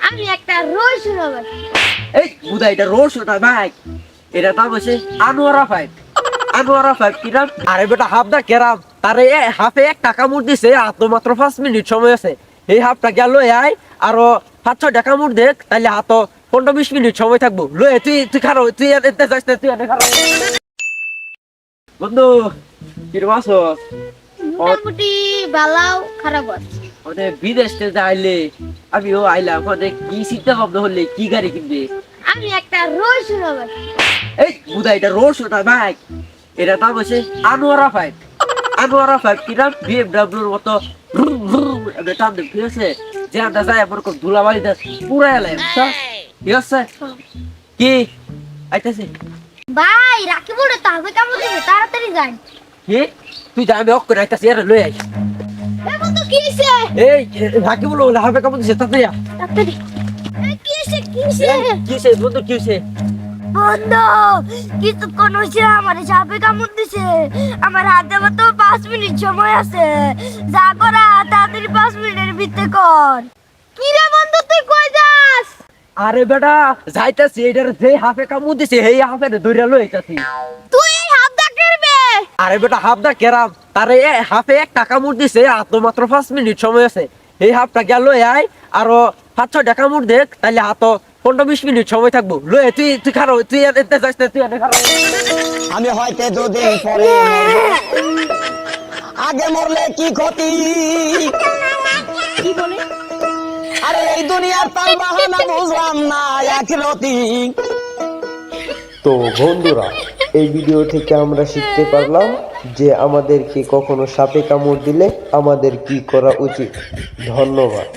আমি একটা রোজ শোনাবো। এই বুদা এটা রোজ ওটা ভাই, এটা দাম হচ্ছে আনোয়ারা ফাইভ। আনোয়ারা ফাইভ কিরাম? আরে বেটা হাফ দা কেরাম, তারে হাফে 1 টাকা মুড় দিছে, আর তো মাত্র 5 মিনিট সময় আছে। এই হাফটা গেল আয় আরো 5-6 টাকা মুড় দেখ, তাইলে হাত 15-20 মিনিট সময় থাকবো। লয়ে তুই তুই খারো, তুই এতে যাস না, তুই এতে খারো। বন্ধু কিরম আছো? মোটামুটি বালাও খারাপ আছে। ওদের বিদেশ থেকে আইলে আমিও আইলাম, ওদের কি চিন্তা ভাবনা হলে কি গাড়ি কিনবে? আমি একটা রোজ শোনাবো। এই বুদা এটা রোড ওটা ভাই, এটা দাম হচ্ছে আনোয়ারা ফাইভ। আনোয়ারা ফাইভ কিরাম? বিএমডব্লিউর মতো টান দেব, ঠিক আছে? যে আমরা যাই এরকম ধুলাবালি পুরা এলাই, ঠিক আছে? কি আইতেছে? ভাই রাখি বলে তাহলে কেমন দিবে, তাড়াতাড়ি যান। কি তুই যা, আমি অক করে আইতাছি, এর লই আই। এখন তো কি হইছে? এই রাখি বলো হাফে কামড় দিছে, তাড়াতাড়ি আ। তাড়াতাড়ি। কি হইছে কি হইছে? কি হইছে বন্ধু, কি হইছে? বন্ধু কিছুক্ষণ হইছে আমার সাপে কামড় দিছে। আমার হাতে মাত্র 5 মিনিট সময় আছে। যা করা তাড়াতাড়ি 5 মিনিটের ভিতরে কর। কি রে বন্ধু তুই কই যাস? আরে বেটা যাইতাছি, এটার যে হাফে কামড় দিছে এই হাফে ধইরা লই আইতাছি। তুই এই হাত ডাকবে? আরে বেটা হাফ দা কেরাম, তারে হাফে 1 টাকা মুড় দিছে, আর তো মাত্র 5 মিনিট সময় আছে। এই হাফটা গেল আয় আরো 5-6 টাকা মুড় দেখ, তাইলে হাত 15-20 মিনিট সময় থাকবো। লয়ে তুই তুই খারো, তুই এতে যাস না, তুই এতে খারো। আমি হয়তো দুদিন পরে মরবো। আগে মরলে কি ক্ষতি? কি বলে? আরে এই দুনিয়ার তাল বাহানা বুঝলাম না একরতি। তো বন্ধুরা, এই ভিডিও থেকে আমরা শিখতে পারলাম যে আমাদেরকে কখনো সাপে কামড় দিলে আমাদের কি করা উচিত। ধন্যবাদ।